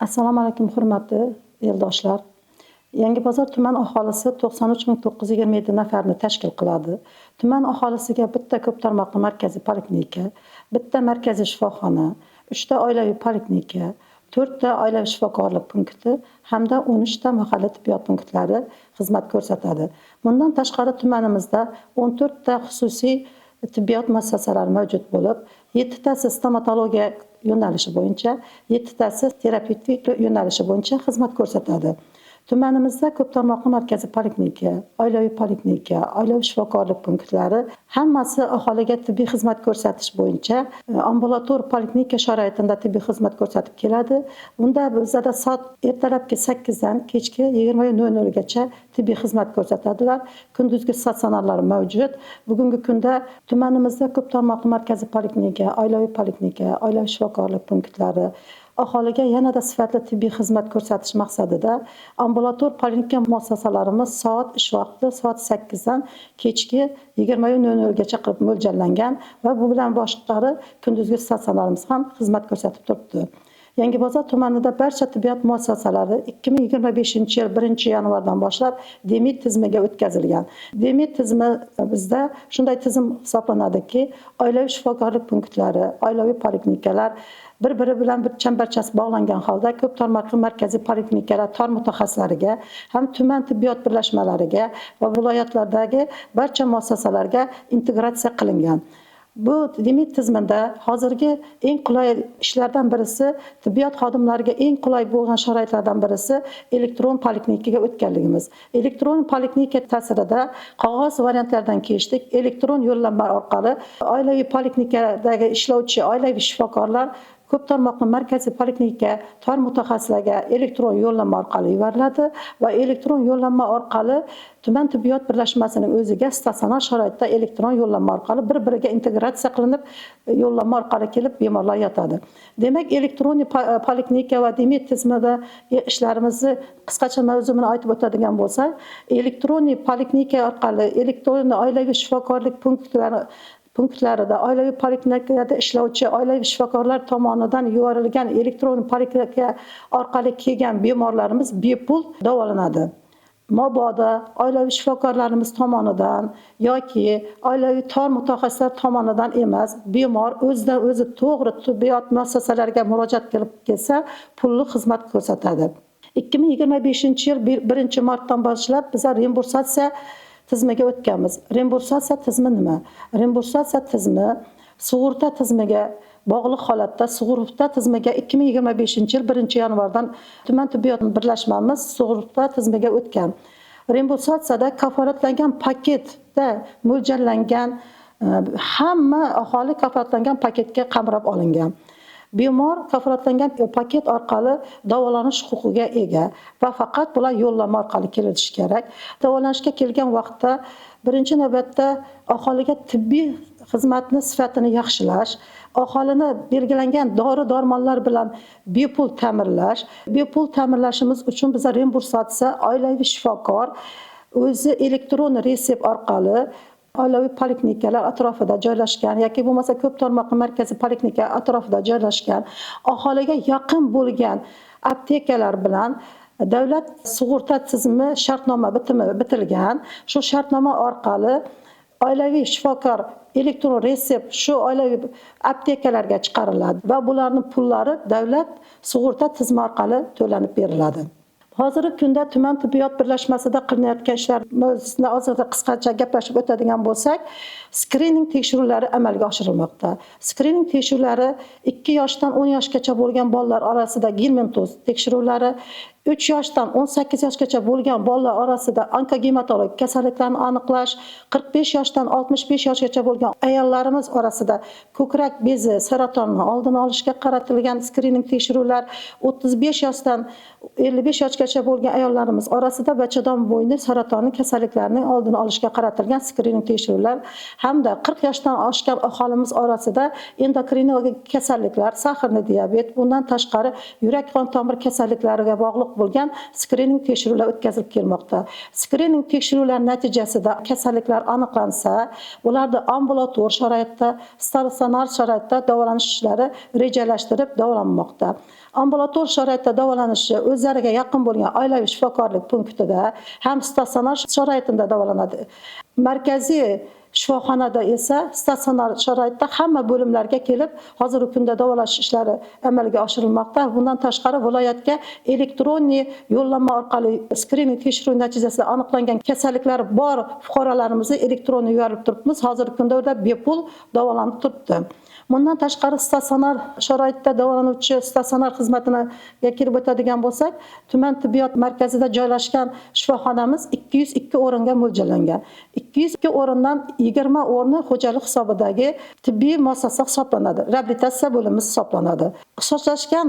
Assalomu alaykum hurmatli eldoshlar. Yangibozor tuman aholisi 93.927 nafarni tashkil qiladi. Tuman aholisiga bitta ko'p tarmoqli markaziy poliklinika, bitta markaziy shifoxona, 3 ta oilaviy poliklinika, 4 ta oilaviy shifokorlik punkti hamda 13 ta mahalla tibbiyot punktlari xizmat ko'rsatadi. Bundan tashqari tumanimizda 14 ta xususiy tibbiyot muassasalari mavjud bo'lib, 7 tasi stomatologiya yo'nalishi bo'yicha, 7 tasi terapevtik yo'nalishi bo'yicha xizmat ko'rsatadi. Tumanimizda ko'p tarmoqli markaziy poliklinika, oilaviy poliklinika, oilaviy shifokorlik punktlari hammasi aholiga tibbiy xizmat ko'rsatish bo'yicha ambulator poliklinika sharoitida tibbiy xizmat ko'rsatib keladi. Bunda bizda soat ertalabki 8 dan kechki 20:00 gacha tibbiy xizmat ko'rsatadilar. Kunduzgi statsionarlar mavjud. Bugungi kunda tumanimizda ko'p tarmoqli markaziy poliklinika, oilaviy poliklinika, oilaviy shifokorlik punktlari aholiga yanada sifatli tibbiy xizmat ko'rsatish maqsadida ambulator poliklinika muassasalarimiz soat ish vaqti soat 8 dan kechki 20:00 gacha qilib mo'ljallangan va bu bilan boshqari kunduzgi statsionarimiz ham xizmat ko'rsatib turibdi. Yangibozor tumanida barcha tibbiyot muassasalari 2025-yil 1-yanvardan boshlab DEMIT tizimiga o'tkazilgan. DEMIT tizimi bizda shunday tizim hisoblanadiki, oilaviy shifokorlik punktlari, oilaviy poliklinikalar bir-biri bilan bir chambarchas bog'langan holda ko'p tarmoqli markaziy poliklinikalar tor mutaxassislariga ham tuman tibbiyot birlashmalariga va viloyatlardagi barcha muassasalarga integratsiya qilingan. Bu DEMIT tizimida hozirgi eng qulay ishlardan birisi, tibbiyot xodimlariga eng qulay bo'lgan sharoitlardan birisi elektron poliklinikaga o'tganligimiz. Elektron poliklinika ta'sirida qog'oz variantlardan kechdik, elektron yo'llanma orqali oilaviy poliklinikadagi ishlovchi oilaviy shifokorlar ko'p tarmoqli markaziy poliklinika tor mutaxassislarga elektron yo'llanma orqali yuboriladi va elektron yo'llanma orqali tuman tibbiyot birlashmasining o'ziga statsionar sharoitda elektron yo'llanma orqali bir-biriga integratsiya qilinib, yo'llanma orqali kelib bemorlar yotadi. Demak, elektron poliklinika va DEMIT tizimida ishlarimizni qisqacha mavzuni aytib o'tadigan bo'lsak, elektron poliklinika orqali elektron oilaviy shifokorlik punktlarida oilaviy poliklinikada ishlovchi oilaviy shifokorlar tomonidan yuborilgan elektron poliklinika orqali kelgan bemorlarimiz bepul davolanadi. Mabodo oilaviy shifokorlarimiz tomonidan yoki oilaviy tor mutaxassislar tomonidan emas, bemor o'zidan o'zi to'g'ri tibbiyot muassasalariga murojaat qilib kelsa, pulli xizmat ko'rsatadi. 2025-yil 1-martdan boshlab biz reimbursatsiya tizimiga o'tganmiz. Reimbursatsiya tizimi nima? Reimbursatsiya tizimi sug'urta tizimiga bog'liq holatda sug'urta tizimiga 2025-yil 1-yanvardan tuman tibbiyot birlashmamiz sug'urta tizimiga o'tgan. Reimbursatsiyada kafolatlangan paketda mo'ljallangan hamma aholi kafolatlangan paketga qamrab olingan. Bemor kafolatlangan paket orqali davolanish huquqiga ega va faqat bular yo'llanma orqali kelishi kerak. Davolanishga kelgan vaqtda birinchi navbatda aholiga tibbiy xizmatni sifatini yaxshilash, aholini belgilangan dori-darmonlar bilan bepul ta'minlash. Bepul ta'minlashimiz uchun biz reimbursatsiya oilaviy shifokor o'zi elektron retsept orqali oilaviy poliklinikalar atrofida joylashgan yoki bo'lmasa ko'p tarmoqli markaziy poliklinika atrofida joylashgan aholiga yaqin bo'lgan aptekalar bilan davlat sug'urta tizimi shartnoma bitimi bitilgan. Shu shartnoma orqali oilaviy shifokor elektron retsept shu oilaviy aptekalarga chiqariladi va bularning pullari davlat sug'urta tizimi orqali to'lanib beriladi. Hozirgi kunda tuman tibbiyot birlashmasida qilinayotgan ishlar mavzusida hozirda qisqacha gaplashib o'tadigan bo'lsak, skrining tekshiruvlari amalga oshirilmoqda. Skrining tekshiruvlari 2 yoshdan 10 yoshgacha bo'lgan bolalar orasida gelmintoz tekshiruvlari, 3 yoshdan 18 yoshgacha bo'lgan bolalar orasida onkogematologik kasalliklarni aniqlash, 45 yoshdan 65 yoshgacha bo'lgan ayollarimiz orasida ko'krak bezi saratoni oldini olishga qaratilgan skrining tekshiruvlar, 35 yoshdan 55 yoshgacha bo'lgan ayollarimiz orasida bachadon bo'yni saratoni kasalliklarining oldini olishga qaratilgan skrining tekshiruvlar hamda 40 yoshdan oshgan aholimiz orasida endokrinologik kasalliklar, saharli diabet, bundan tashqari yurak qon tomir kasalliklariga bog'liq bo'lgan skrining tekshiruvlar o'tkazilib kelmoqda. Skrining tekshiruvlar natijasida kasalliklar aniqlansa, ularda ambulator sharoitda, statsionar sharoitda davolanish ishlari rejalashtirib davolanmoqda. ambulator sharoitda davolanishi o'zlariga yaqin bo'lgan oilaviy shifokorlik punktida ham statsionar sharoitida davolanadi. Markaziy shifoxonada esa statsionar sharoitda hamma bo'limlarga kelib, hozirgi kunda davolash ishlari amalga oshirilmoqda. Bundan tashqari viloyatga elektron yo'llanma orqali skrining tekshiruv natijasida aniqlangan kasalliklari bor fuqarolarimizni elektron yuborib turibmiz. Hozirgi kunda ular bepul davolanib turibdi. Bundan tashqari statsionar sharoitda davolanuvchi statsionar xizmatiga kirib o'tadigan bo'lsak, tuman tibbiyot markazida joylashgan shifoxonamiz 202 o'ringa mo'ljallangan. 202 o'rindan 20 o'rni xo'jalik hisobidagi tibbiy muassasa hisoblanadi. Reabilitatsiya bo'limi hisoblanadi. Ixtisoslashgan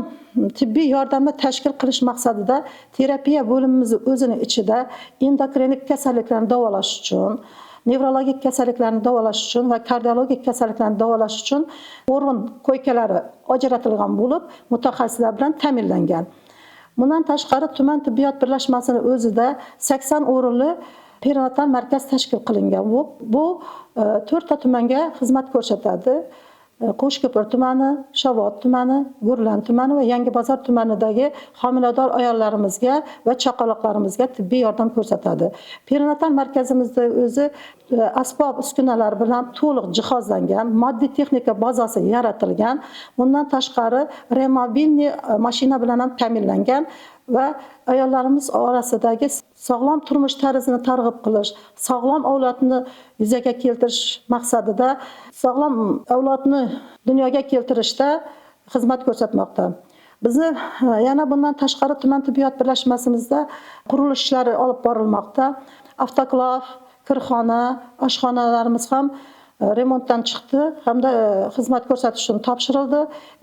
tibbiy yordamni tashkil qilish maqsadida terapiya bo'limimiz o'zining ichida endokrinik kasalliklarni davolash uchun, nevrologik kasalliklarni davolash uchun va kardiologik kasalliklarni davolash uchun o'rin koykalari ajratilgan bo'lib, mutaxassislar bilan ta'minlangan. Bundan tashqari tuman tibbiyot birlashmasining o'zida 80 o'rinli perinatal markaz tashkil qilingan. Bu 4 ta tumanga xizmat ko'rsatadi. Qo'shko'pir tumani, Shovot tumani, Gurlan tumani va Yangibozor tumanidagi homilador ayollarimizga va chaqaloqlarimizga tibbiy yordam ko'rsatadi. Perinatal markazimizda o'zi asbob uskunalar bilan to'liq jihozlangan, moddiy texnika bazasi yaratilgan. Bundan tashqari remobilniy mashina bilan ham ta'minlangan va ayollarimiz orasidagi sog'lom turmush tarzini targ'ib qilish, sog'lom avlodni yuzaga keltirish maqsadida sog'lom avlodni dunyoga keltirishda xizmat ko'rsatmoqda. Bizni yana bundan tashqari tuman tibbiyot birlashmasimizda qurilish ishlari olib borilmoqda. Avtoklav, kirxona, oshxonalarimiz ham remontdan chiqdi hamda xizmat ko'rsatish uchun topshirildi.